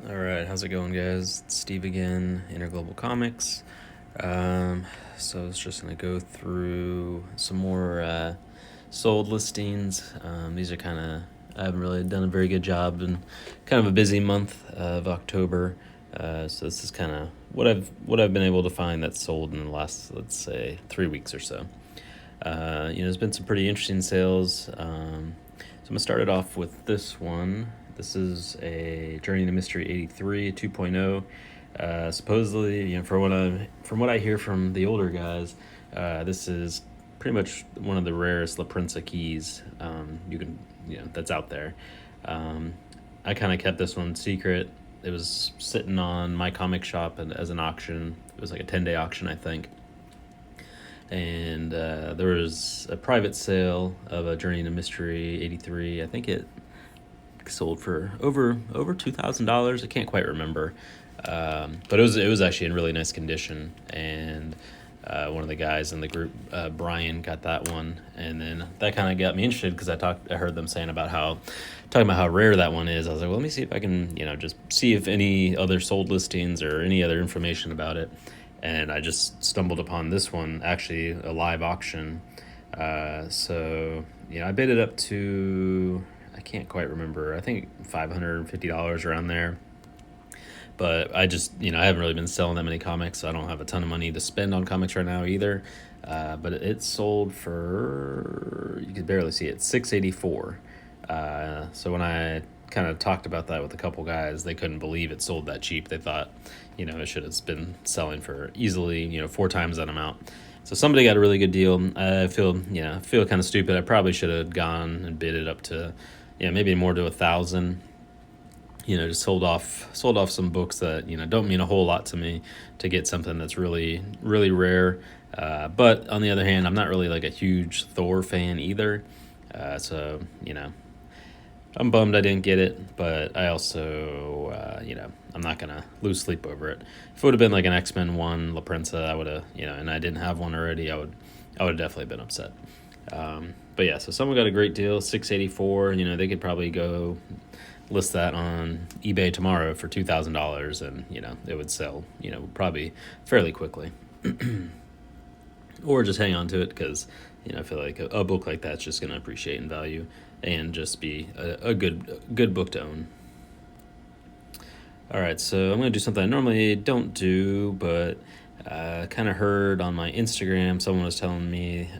Alright, how's it going, guys? It's Steve again, Interglobal Comics. So I was just going to go through some more sold listings. These are I haven't really done a very good job in kind of a busy month of October. So this is kind of what I've been able to find that's sold in the last, let's say, 3 weeks or so. There's been some pretty interesting sales. So I'm going to start it off with this one. This is a Journey to Mystery 83 2.0. Supposedly, from what I hear from the older guys, this is pretty much one of the rarest La Prensa keys that's out there. I kind of kept this one secret. It was sitting on my comic shop as an auction. It was like a 10-day auction, I think. And there was a private sale of a Journey to Mystery 83. I think it sold for over $2,000. I can't quite remember, but it was actually in really nice condition. And one of the guys in the group, Brian, got that one, and then that kind of got me interested because I heard them talking about how rare that one is. I was like, well, let me see if I can just see if any other sold listings or any other information about it. And I just stumbled upon this one, actually a live auction. So I bid it up to, I can't quite remember, I think $550 around there. But I haven't really been selling that many comics, so I don't have a ton of money to spend on comics right now either. But it sold for, you could barely see it, $684. So when I kind of talked about that with a couple guys, they couldn't believe it sold that cheap. They thought, it should have been selling for easily, 4 times that amount. So somebody got a really good deal. I feel kind of stupid. I probably should have gone and bid it up to, maybe more to 1,000. Just sold off some books that don't mean a whole lot to me to get something that's really, really rare. But on the other hand, I'm not really like a huge Thor fan either. So I'm bummed I didn't get it, but I also, I'm not going to lose sleep over it. If it would have been like an XMen 1 La Prensa, I would have, and I didn't have one already, I would have definitely been upset. But yeah, so someone got a great deal, $684. They could probably go list that on eBay tomorrow for $2,000, and, it would sell, probably fairly quickly. Or just hang on to it because, I feel like a book like that's just going to appreciate in value and just be a good book to own. All right, so I'm going to do something I normally don't do, but kind of heard on my Instagram, someone was telling me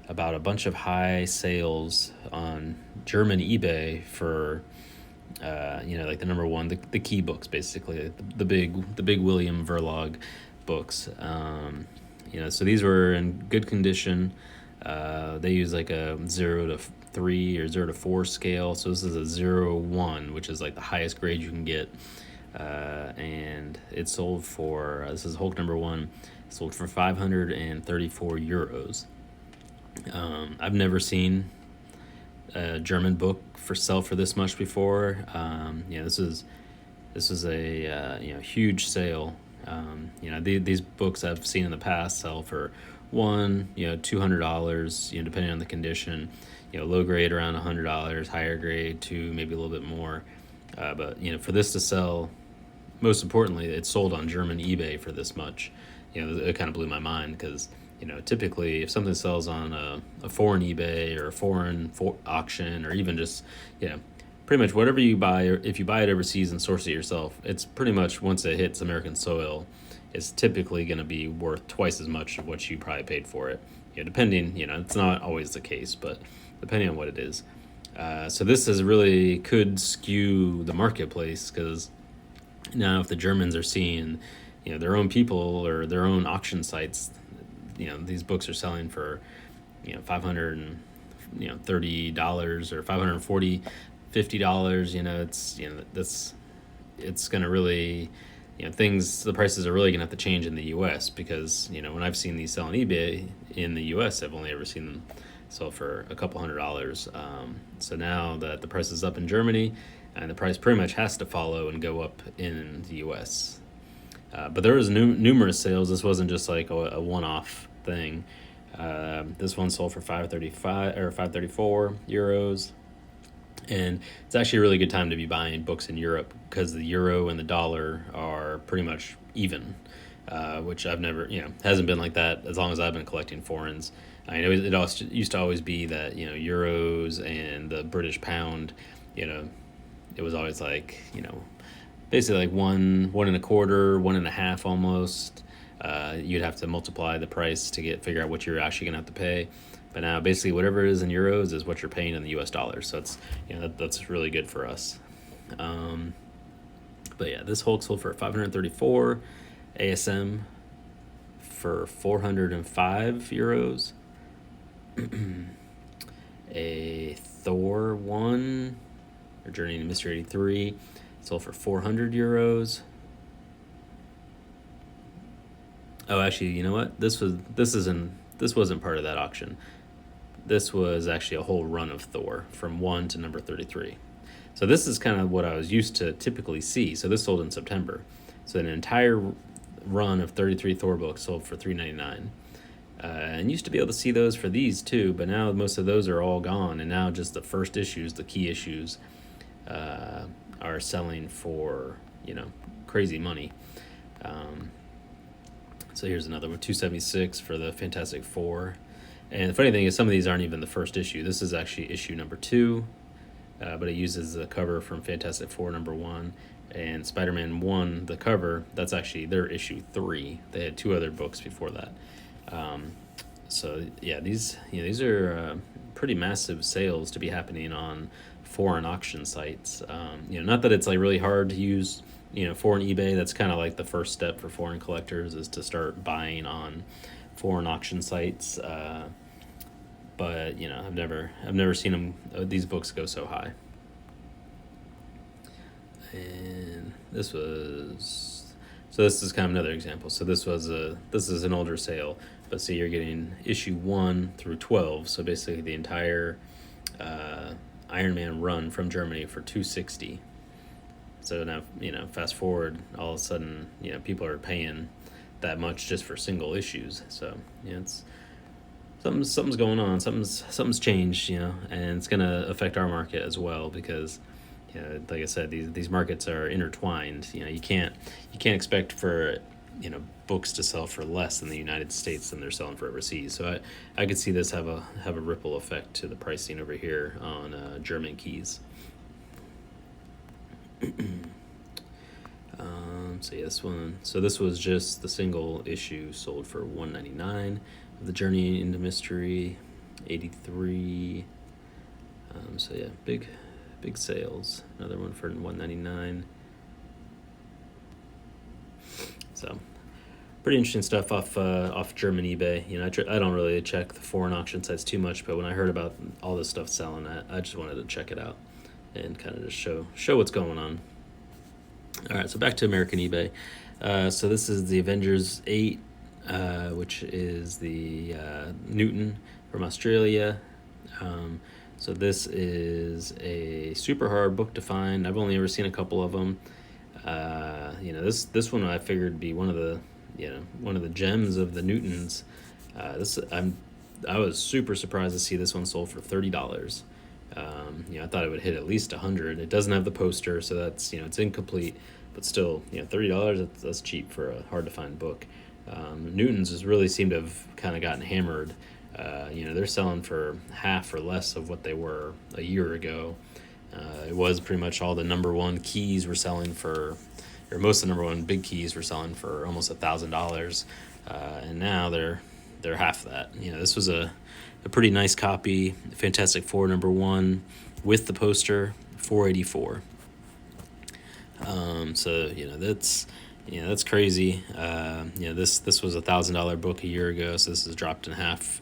about a bunch of high sales on German eBay for, like the number one, the key books, basically, the big William Verlag books. So these were in good condition. They use like a 0 to 3 or 0 to 4 scale. So this is a 0-1, which is like the highest grade you can get. And it sold for, this is Hulk number 1, sold for 534 euros. I've never seen a German book sell for this much before. This is a huge sale. These books I've seen in the past sell for $200, depending on the condition. Low grade around $100, higher grade to maybe a little bit more. But for this to sell, most importantly, it sold on German eBay for this much. It kind of blew my mind because typically if something sells on a foreign eBay or a foreign auction, or even just pretty much whatever you buy, or if you buy it overseas and source it yourself, it's pretty much, once it hits American soil, it's typically going to be worth twice as much of what you probably paid for it. Depending, it's not always the case, but depending on what it is. So this could skew the marketplace, because now if the Germans are seeing, their own people or their own auction sites, these books are selling for, $530 or $540, $50, it's going to really, the prices are really going to have to change in the U.S. because, when I've seen these sell on eBay in the U.S., I've only ever seen them sell for a couple $100. So now that the price is up in Germany, and the price pretty much has to follow and go up in the U.S. But there was numerous sales. This wasn't just like a one-off thing. This one sold for 534 euros. And it's actually a really good time to be buying books in Europe because the euro and the dollar are pretty much even, which I've never, hasn't been like that as long as I've been collecting foreigns. I know it also used to always be that, euros and the British pound, it was always like, basically like one and a quarter, one and a half almost. You'd have to multiply the price to figure out what you're actually going to have to pay. But now basically whatever it is in euros is what you're paying in the US dollars. So it's, that's really good for us. But yeah, this Hulk sold for 534, ASM for 405 euros. A Thor 1, or Journey into Mystery 83, sold for 400 euros. Oh, actually, you know what? This wasn't part of that auction. This was actually a whole run of Thor from 1 to number 33. So this is kind of what I was used to typically see. So this sold in September. So an entire run of 33 Thor books sold for $3.99. And used to be able to see those for these too, but now most of those are all gone, and now just the first issues, the key issues, are selling for crazy money. So here's another one, $276 for the Fantastic Four. And the funny thing is some of these aren't even the first issue. This is actually issue number 2, but it uses the cover from Fantastic Four number 1. And Spider-Man 1, the cover, that's actually their issue 3. They had 2 other books before that. So yeah, these are pretty massive sales to be happening on foreign auction sites. Not that it's like really hard to use foreign eBay. That's kind of like the first step for foreign collectors, is to start buying on foreign auction sites. But I've never seen these books go so high. And this is kind of another example. So this is an older sale, but see, you're getting issue 1 through 12. So basically the entire Iron Man run from Germany for $260. So now, fast forward, all of a sudden, people are paying that much just for single issues. So, it's something's going on. Something's changed, and it's going to affect our market as well because, like I said, these markets are intertwined. You can't expect for, books to sell for less in the United States than they're selling for overseas. So I could see this have a ripple effect to the pricing over here on German keys. So yeah, this one. So this was just the single issue, sold for $199 of the Journey into Mystery 83. So yeah, big sales. Another one for $199. So pretty interesting stuff off German eBay. I don't really check the foreign auction sites too much, but when I heard about all this stuff selling, I just wanted to check it out and kind of just show what's going on. All right, so back to American eBay. So this is the Avengers 8, which is the Newton from Australia. So this is a super hard book to find. I've only ever seen a couple of them. This one I figured would be one of the gems of the Newtons. I was super surprised to see this one sold for $30. I thought it would hit at least $100. It doesn't have the poster, so that's it's incomplete, but still, $30. That's cheap for a hard to find book. Newtons has really seemed to have kind of gotten hammered. They're selling for half or less of what they were a year ago. It was pretty much all the number one keys were selling for, or most of the number one big keys were selling for almost $1,000, and now they're half that. This was a pretty nice copy, Fantastic Four number 1 with the poster, $484. So that's crazy. This was $1,000 book a year ago, so this has dropped in half.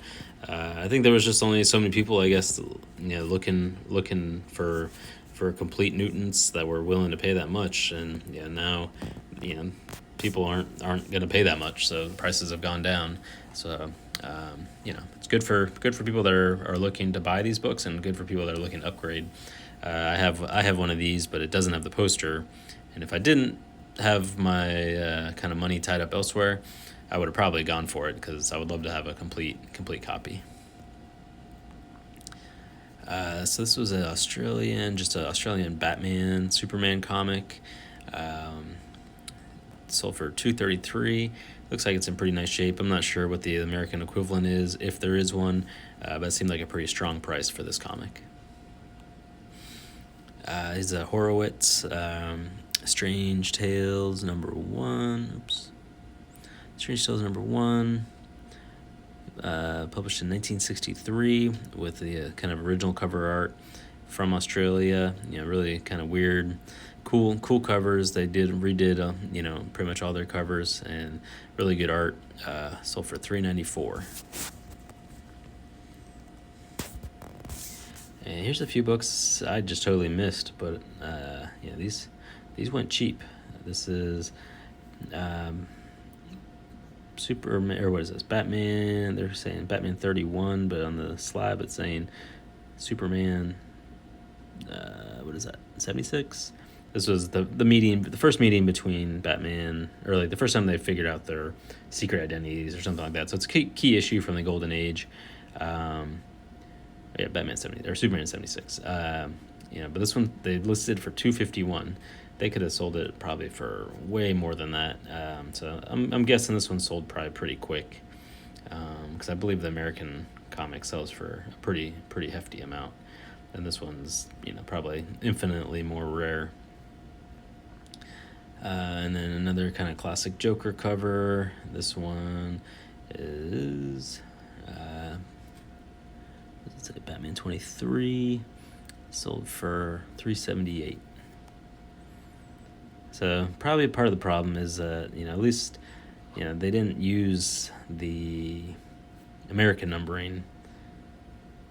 I think there was just only so many people, I guess, looking for complete Newtons that were willing to pay that much, and now people aren't going to pay that much, so prices have gone down. So it's good for people that are looking to buy these books, and good for people that are looking to upgrade. I have one of these, but it doesn't have the poster, and if I didn't have my kind of money tied up elsewhere, I would have probably gone for it because I would love to have a complete copy. So this was just an Australian Batman Superman comic. Um, Sold for $2.33. Looks like it's in pretty nice shape. I'm not sure what the American equivalent is, if there is one, but it seemed like a pretty strong price for this comic. He's a Horowitz, Strange Tales #1. Oops. Strange Tales #1. Published in 1963 with the kind of original cover art from Australia. Really kind of weird, cool covers. They redid pretty much all their covers, and really good art. Sold for $3.94. And here's a few books I just totally missed, but these went cheap. This is Superman, or what is this? Batman. They're saying Batman 31, but on the slab it's saying Superman. What is that? 76. This was the first meeting between Batman, or like the first time they figured out their secret identities or something like that. So it's a key issue from the Golden Age. Batman 70 or Superman 76. But this one they listed for $251. They could have sold it probably for way more than that. So I'm guessing this one sold probably pretty quick, because I believe the American comic sells for a pretty hefty amount, and this one's probably infinitely more rare. And then another kind of classic Joker cover. This one is what does it say? Batman 23, sold for $378. So probably part of the problem is that at least they didn't use the American numbering.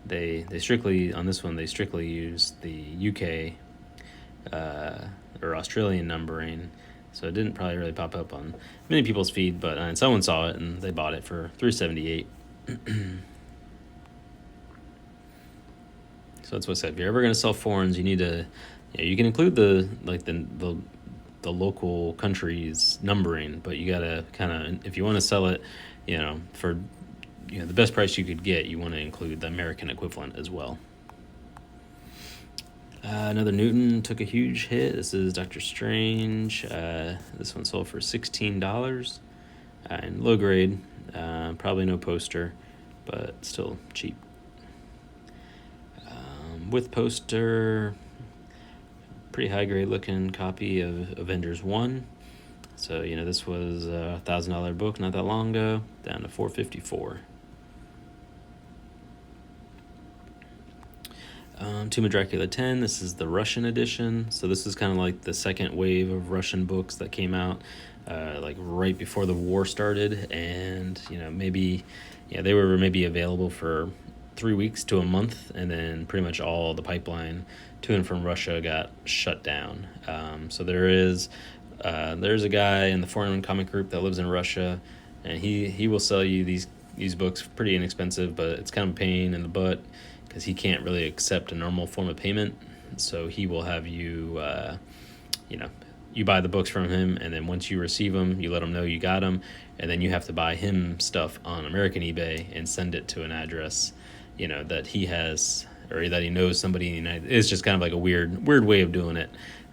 They strictly on this one they strictly used the UK or Australian numbering, so it didn't probably really pop up on many people's feed. But someone saw it and they bought it for $378. So that's what I said. If you're ever going to sell foreigns, you need to, you can include the local country's numbering, but you gotta kind of, if you want to sell it, for the best price you could get, you want to include the American equivalent as well. Another Newton took a huge hit. This is Doctor Strange. This one sold for $16, and low grade. Probably no poster, but still cheap. With poster, pretty high grade looking copy of Avengers 1. So this was a $1,000 book not that long ago, down to $454. Tomb of Dracula 10. This is the Russian edition. So this is kind of like the second wave of Russian books that came out like right before the war started, and they were maybe available for 3 weeks to a month, and then pretty much all the pipeline to and from Russia got shut down. So there's a guy in the foreign comic group that lives in Russia, and he will sell you these books pretty inexpensive, but it's kind of a pain in the butt because he can't really accept a normal form of payment. So he will have you, you buy the books from him, and then once you receive them, you let him know you got them, and then you have to buy him stuff on American eBay and send it to an address that he has, or that he knows somebody in the United. It's just kind of like a weird way of doing it.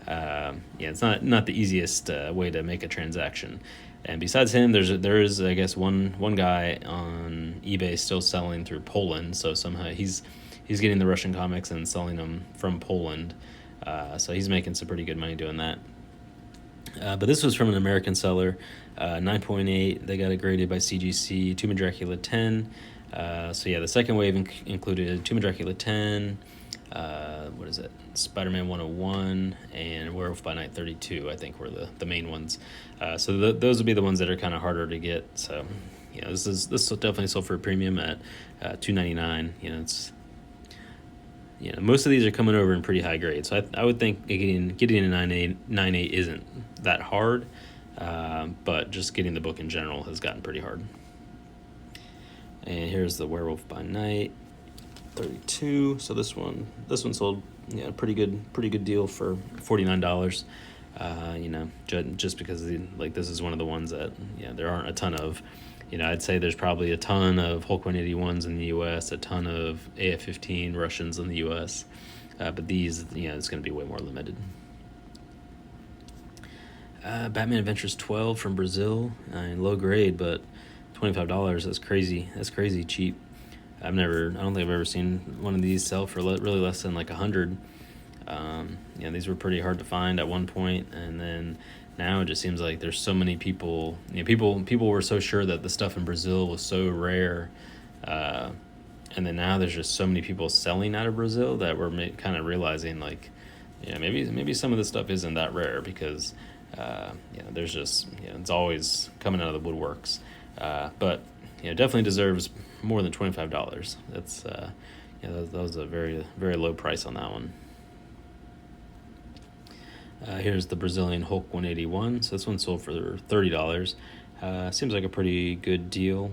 It's not the easiest way to make a transaction. And besides him, there is I guess one guy on eBay still selling through Poland. So somehow he's getting the Russian comics and selling them from Poland. So he's making some pretty good money doing that. But this was from an American seller, 9.8. They got it graded by CGC. Tomb of Dracula 10. The second wave included Tomb of Dracula 10, what is it, Spider-Man 101, and Werewolf by Night 32, I think were the main ones. Those would be the ones that are kind of harder to get. So, this definitely sold for a premium at $2.99. It's most of these are coming over in pretty high grade. So I would think getting a 9.8 isn't that hard, but just getting the book in general has gotten pretty hard. And here's the Werewolf by Night 32. So this one sold pretty good deal for $49. Just because this is one of the ones that there aren't a ton of. I'd say there's probably a ton of Hulk 181s in the U.S., a ton of AF-15 Russians in the U.S., but these, it's going to be way more limited. Batman Adventures 12 from Brazil, low grade, but $25. That's crazy. That's crazy cheap. I don't think I've ever seen one of these sell for really less than like 100. These were pretty hard to find at one point, and then now it just seems like there's so many people. People were so sure that the stuff in Brazil was so rare, and then now there's just so many people selling out of Brazil that we're kind of realizing like, maybe some of this stuff isn't that rare because, there's just it's always coming out of the woodworks, but definitely deserves more than $25. That's that was a very very low price on that one. Here's the Brazilian Hulk 181. So this one sold for $30. Seems like a pretty good deal.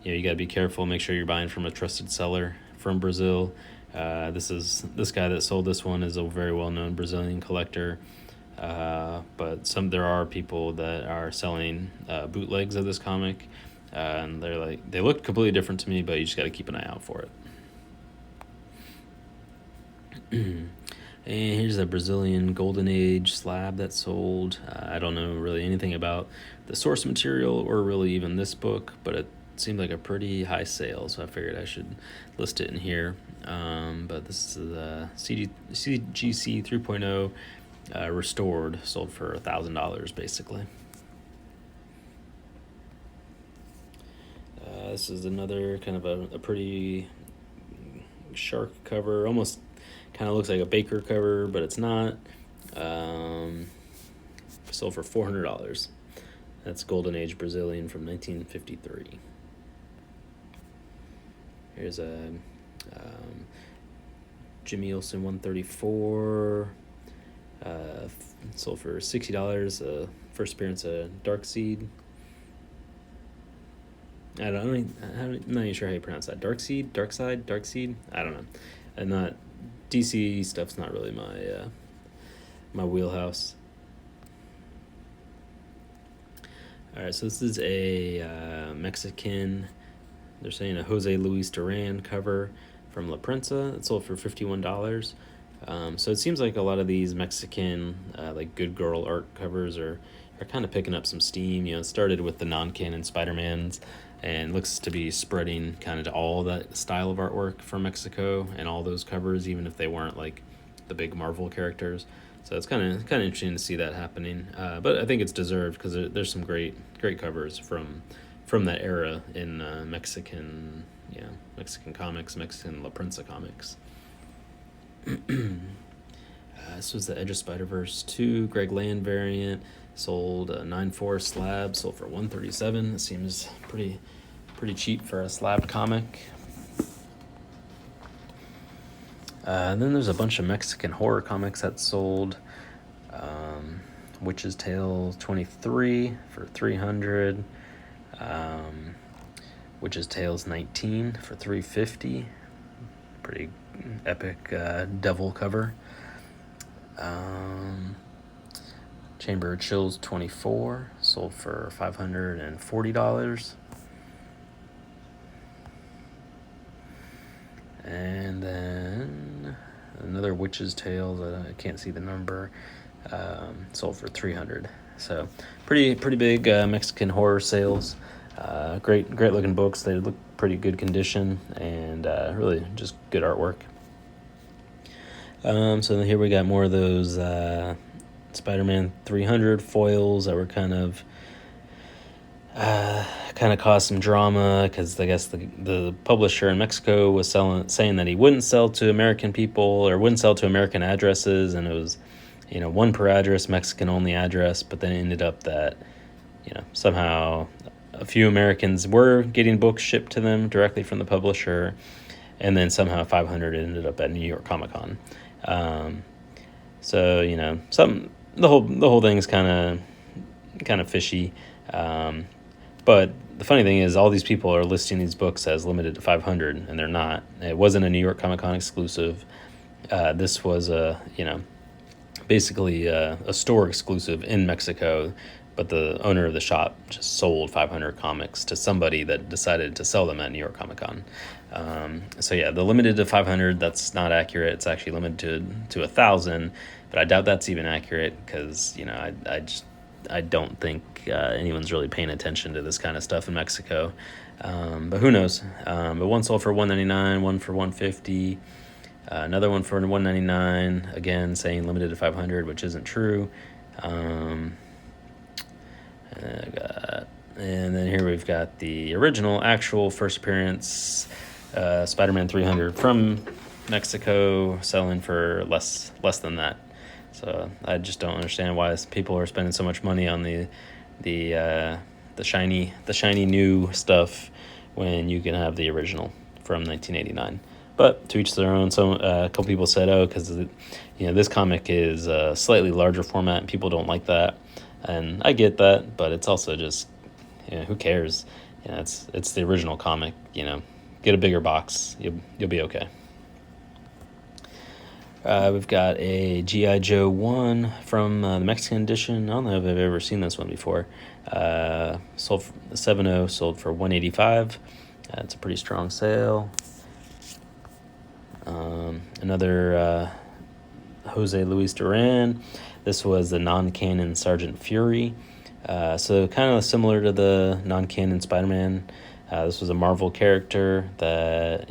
You got to be careful. Make sure you're buying from a trusted seller from Brazil. This guy that sold this one is a very well-known Brazilian collector. But there are people that are selling bootlegs of this comic, and they look completely different to me, but you just got to keep an eye out for it. And here's a Brazilian Golden Age slab that sold. I don't know really anything about the source material or really even this book, but it seemed like a pretty high sale, so I figured I should list it in here. But this is a CGC 3.0 restored, sold for $1,000 basically. This is another kind of a pretty shark cover, almost kind of looks like a Baker cover, but it's not. Sold for $400. That's Golden Age Brazilian from 1953. Here's a Jimmy Olsen 134. Sold for $60. First appearance of Darkseid. I'm not even sure how you pronounce that. Darkseid. I don't know. And not DC stuff's not really my wheelhouse. All right, so this is a Mexican. They're saying a Jose Luis Duran cover from La Prensa. It sold for $51. So it seems like a lot of these Mexican like good girl art covers are kind of picking up some steam. It started with the non-canon Spider-Mans and looks to be spreading kind of to all that style of artwork from Mexico and all those covers, even if they weren't like the big Marvel characters. So it's kind of interesting to see that happening. But I think it's deserved because there's some great covers from that era in Mexican comics, Mexican La Prensa comics. This was the Edge of Spider-Verse 2 Greg Land variant. Sold a 9.4 slab, sold for $137. It seems pretty cheap for a slab comic. And then there's a bunch of Mexican horror comics that sold. Witch's Tale 23 for $300. Witch's Tales 19 for $350. Pretty epic devil cover. Chamber of Chills 24 sold for $540. And then another Witch's Tale that I can't see the number, sold for $300. So pretty big Mexican horror sales. Great looking books. They look pretty good condition and really just good artwork. So here we got more of those Spider-Man 300 foils that were kind of caused some drama because I guess the publisher in Mexico was saying that he wouldn't sell to American people or wouldn't sell to American addresses, and it was one per address, Mexican only address, but then it ended up that somehow a few Americans were getting books shipped to them directly from the publisher, and then somehow 500 ended up at New York Comic Con. So the whole thing's kind of fishy. But the funny thing is, all these people are listing these books as limited to 500, and they're not. It wasn't a New York Comic Con exclusive. This was basically a store exclusive in Mexico but the owner of the shop just sold 500 comics to somebody that decided to sell them at New York Comic Con. So yeah, the limited to 500, that's not accurate. It's actually limited to 1,000, but I doubt that's even accurate because, I don't think anyone's really paying attention to this kind of stuff in Mexico. But who knows? But one sold for $199, one for $150, another one for $199. Again, saying limited to 500, which isn't true. And then here we've got the original, actual first appearance, Spider-Man 300 from Mexico, selling for less than that. So I just don't understand why people are spending so much money on the shiny new stuff when you can have the original from 1989. But to each their own. So a couple people said, "Oh, because this comic is a slightly larger format, and people don't like that." And I get that, but it's also just, who cares? It's the original comic. Get a bigger box. You'll be okay. We've got a G.I. Joe 1 from the Mexican edition. I don't know if I've ever seen this one before. Sold for 7.0, sold for $185. It's a pretty strong sale. Another Jose Luis Duran. This was the non-canon Sgt Fury. So kind of similar to the non-canon Spider-Man. This was a Marvel character that,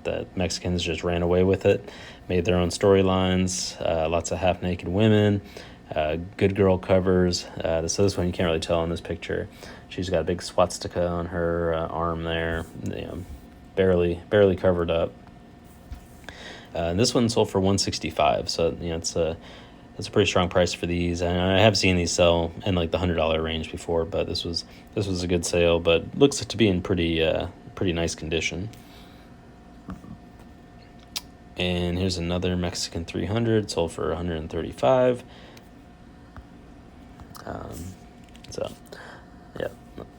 that Mexicans just ran away with it, made their own storylines, lots of half-naked women, good girl covers. So this one you can't really tell in this picture. She's got a big swastika on her arm there, barely covered up. And this one sold for $165, so it's a pretty strong price for these. And I have seen these sell in like the $100 range before, but this was a good sale. But looks to be in pretty nice condition. And here's another Mexican 300, sold for $135. So yeah,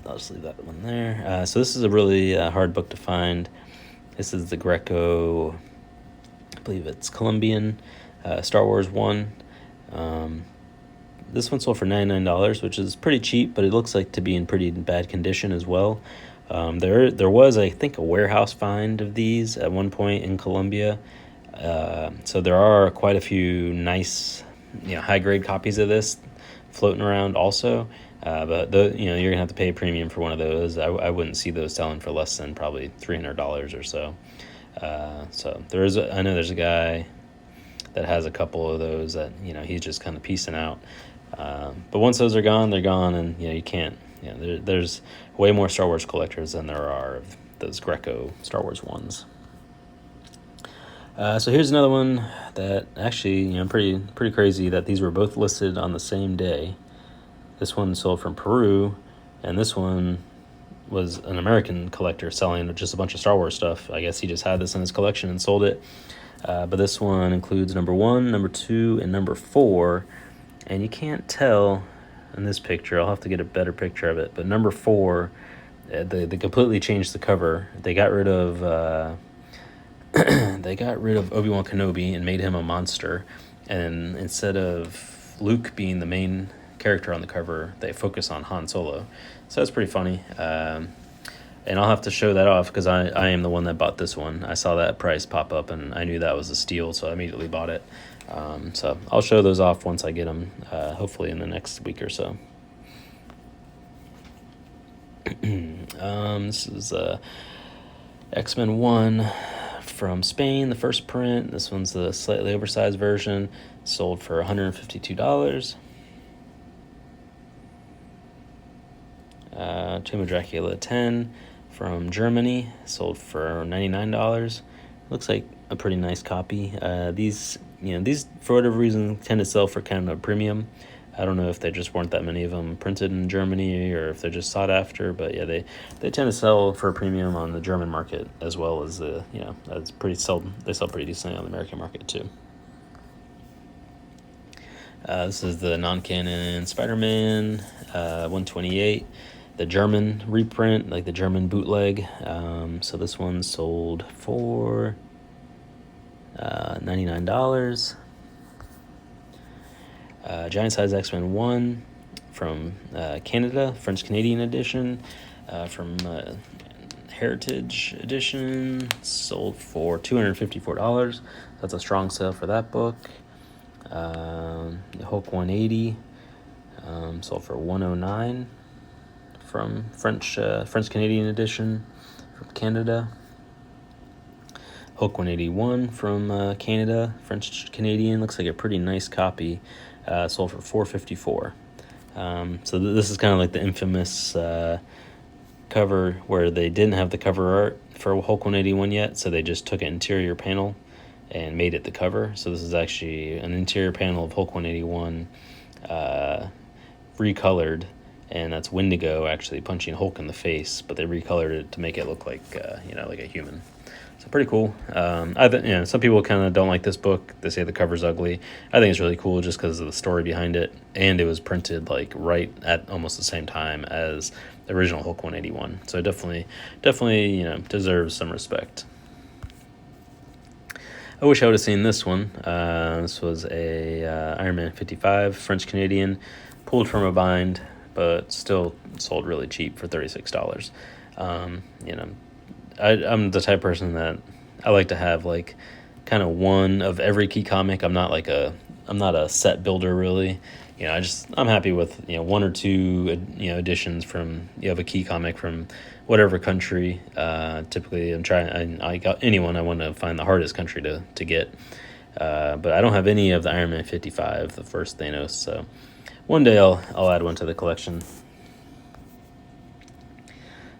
I'll just leave that one there. So this is a really hard book to find. This is the Greco, I believe it's Colombian, Star Wars 1. This one sold for $99, which is pretty cheap, but it looks like to be in pretty bad condition as well. There was, I think, a warehouse find of these at one point in Colombia. So there are quite a few nice, high-grade copies of this floating around also. But you're gonna have to pay a premium for one of those. I wouldn't see those selling for less than probably $300 or so. So I know there's a guy that has a couple of those that he's just kind of piecing out. But once those are gone, they're gone, and you can't. There's way more Star Wars collectors than there are of those Greco Star Wars ones. So here's another one that actually, pretty crazy that these were both listed on the same day. This one sold from Peru, and this one was an American collector selling just a bunch of Star Wars stuff. I guess he just had this in his collection and sold it. But this one includes number 1, number 2, and number 4. And you can't tell in this picture. I'll have to get a better picture of it. But number 4, they completely changed the cover. They got rid of Obi-Wan Kenobi and made him a monster. And instead of Luke being the main character on the cover, they focus on Han Solo. So that's pretty funny. And I'll have to show that off because I am the one that bought this one. I saw that price pop up and I knew that was a steal, so I immediately bought it. So I'll show those off once I get them, hopefully in the next week or so. This is XMen 1 from Spain, the first print. This one's the slightly oversized version, sold for $152. Tomb of Dracula 10 from Germany, sold for $99. Looks like a pretty nice copy. These for whatever reason tend to sell for kind of a premium. I don't know if there just weren't that many of them printed in Germany or if they're just sought after, but yeah, they tend to sell for a premium on the German market as well as that's pretty seldom. They sell pretty decently on the American market too. This is the non-canon Spider-Man 128, the German reprint, like the German bootleg. So this one sold for $99. Giant size X-Men 1 from Canada, French Canadian edition, from Heritage edition, sold for $254. That's a strong sale for that book. Hulk 180, sold for $109 from French Canadian edition from Canada. Hulk 181 from Canada, French Canadian, looks like a pretty nice copy, sold for $454. So this is kind of like the infamous cover where they didn't have the cover art for Hulk 181 yet, so they just took an interior panel and made it the cover. So this is actually an interior panel of Hulk 181 recolored, and that's Wendigo actually punching Hulk in the face, but they recolored it to make it look like like a human. So pretty cool. Some people kind of don't like this book. They say the cover's ugly. I think it's really cool just because of the story behind it, and it was printed like right at almost the same time as the original Hulk 181. So it definitely deserves some respect. I wish I would have seen this one. This was a Iron Man 55, French Canadian, pulled from a bind, but still sold really cheap for $36. I'm the type of person that I like to have like kind of one of every key comic. I'm not a set builder really. I'm happy with one or two editions from of a key comic from whatever country. Typically I got anyone. I want to find the hardest country to get. But I don't have any of the Iron Man 55, the first Thanos. So one day I'll add one to the collection.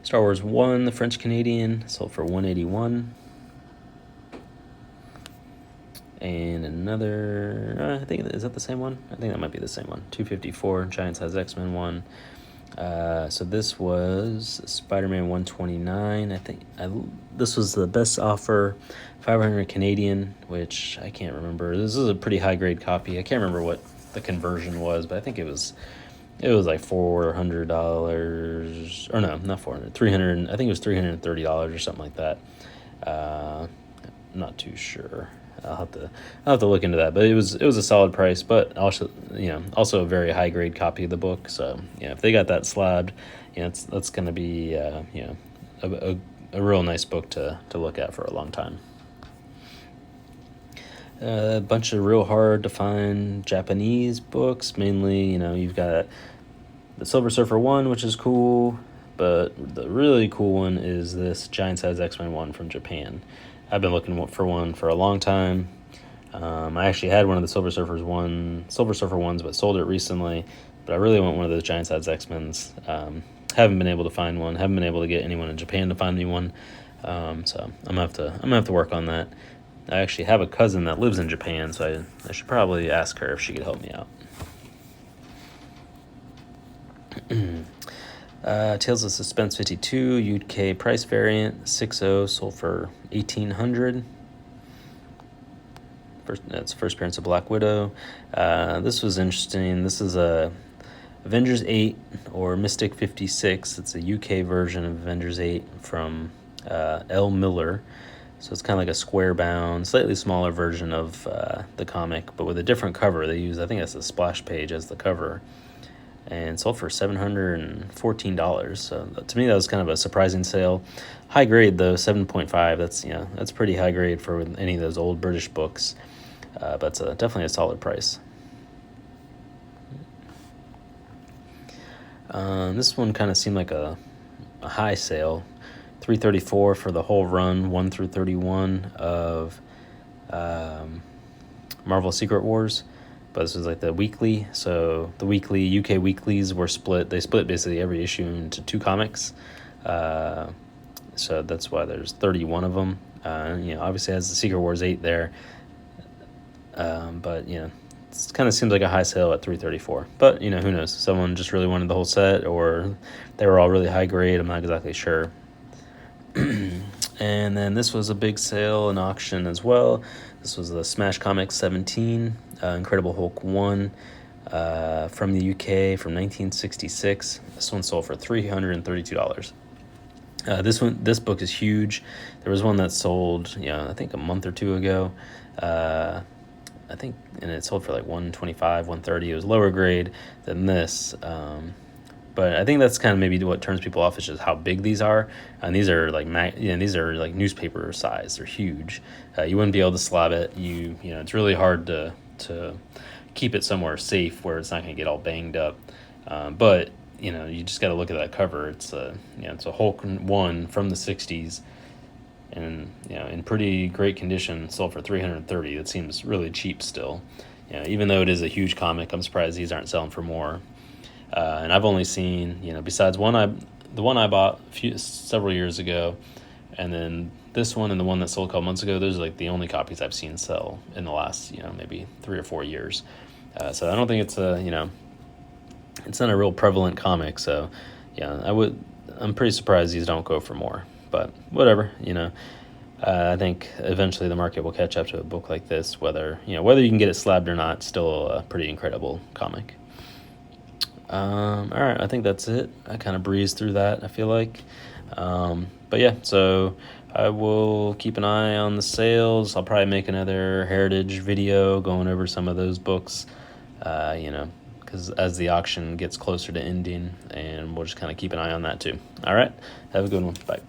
Star Wars 1, the French Canadian, sold for $181. And another, I think, is that the same one? I think that might be the same one. $254, Giant Size X-Men 1. So this was SpiderMan 129. I think this was the best offer, 500 Canadian, which I can't remember. This is a pretty high grade copy. I can't remember what the conversion was, but I think it was like $400, or no, not 400, 300. I think it was $330 or something like that. I'm not too sure. I'll have to look into that, but it was a solid price, but also a very high grade copy of the book. So if they got that slabbed, that's going to be a real nice book to look at for a long time. A bunch of real hard to find Japanese books. Mainly, you've got the Silver Surfer 1, which is cool, but the really cool one is this Giant Size X-Men 1 from Japan. I've been looking for one for a long time. I actually had one of the Silver Surfer ones, but sold it recently. But I really want one of those Giant Size X-Men's. Haven't been able to find one. Haven't been able to get anyone in Japan to find me one. So I'm gonna have to work on that. I actually have a cousin that lives in Japan, so I should probably ask her if she could help me out. Tales of Suspense 52, UK price variant, 6.0, sold for $1,800. That's first appearance of Black Widow. This was interesting. This is a Avengers 8 or Mystic 56. It's a UK version of Avengers 8 from L. Miller. So it's kind of like a square-bound, slightly smaller version of the comic, but with a different cover. They use, I think that's a splash page as the cover, and sold for $714. So to me, that was kind of a surprising sale. High grade though, 7.5. That's pretty high grade for any of those old British books, but it's definitely a solid price. This one kind of seemed like a high sale. $334 for the whole run, 1 through 31 of Marvel Secret Wars. But this was like the weekly. So the UK weeklies were split. They split basically every issue into 2 comics. So that's why there's 31 of them. Obviously it has the Secret Wars 8 there. But it kind of seems like a high sale at $334. But who knows? Someone just really wanted the whole set, or they were all really high grade. I'm not exactly sure. And then this was a big sale and auction as well. This was the Smash Comics 17, Incredible Hulk 1 from the UK from 1966. This one sold for $332. This book is huge. There was one that sold, I think a month or two ago. I think, and it sold for like 125, 130. It was lower grade than this. But I think that's kind of maybe what turns people off is just how big these are. And these are like these are like newspaper size. They're huge. You wouldn't be able to slab it. It's really hard to keep it somewhere safe where it's not going to get all banged up. But you just got to look at that cover. It's it's a Hulk 1 from the 60s, and in pretty great condition, sold for $330. That seems really cheap still. Even though it is a huge comic, I'm surprised these aren't selling for more. And I've only seen, besides the one I bought several years ago, and then this one and the one that sold a couple months ago. Those are like the only copies I've seen sell in the last maybe 3 or 4 years. So I don't think it's it's not a real prevalent comic. So I'm pretty surprised these don't go for more. But whatever, I think eventually the market will catch up to a book like this. Whether you can get it slabbed or not, still a pretty incredible comic. All right, I think that's it. I kind of breezed through that, I feel like. But yeah, so I will keep an eye on the sales. I'll probably make another Heritage video going over some of those books, because as the auction gets closer to ending, and we'll just kind of keep an eye on that too. All right, have a good one. Bye.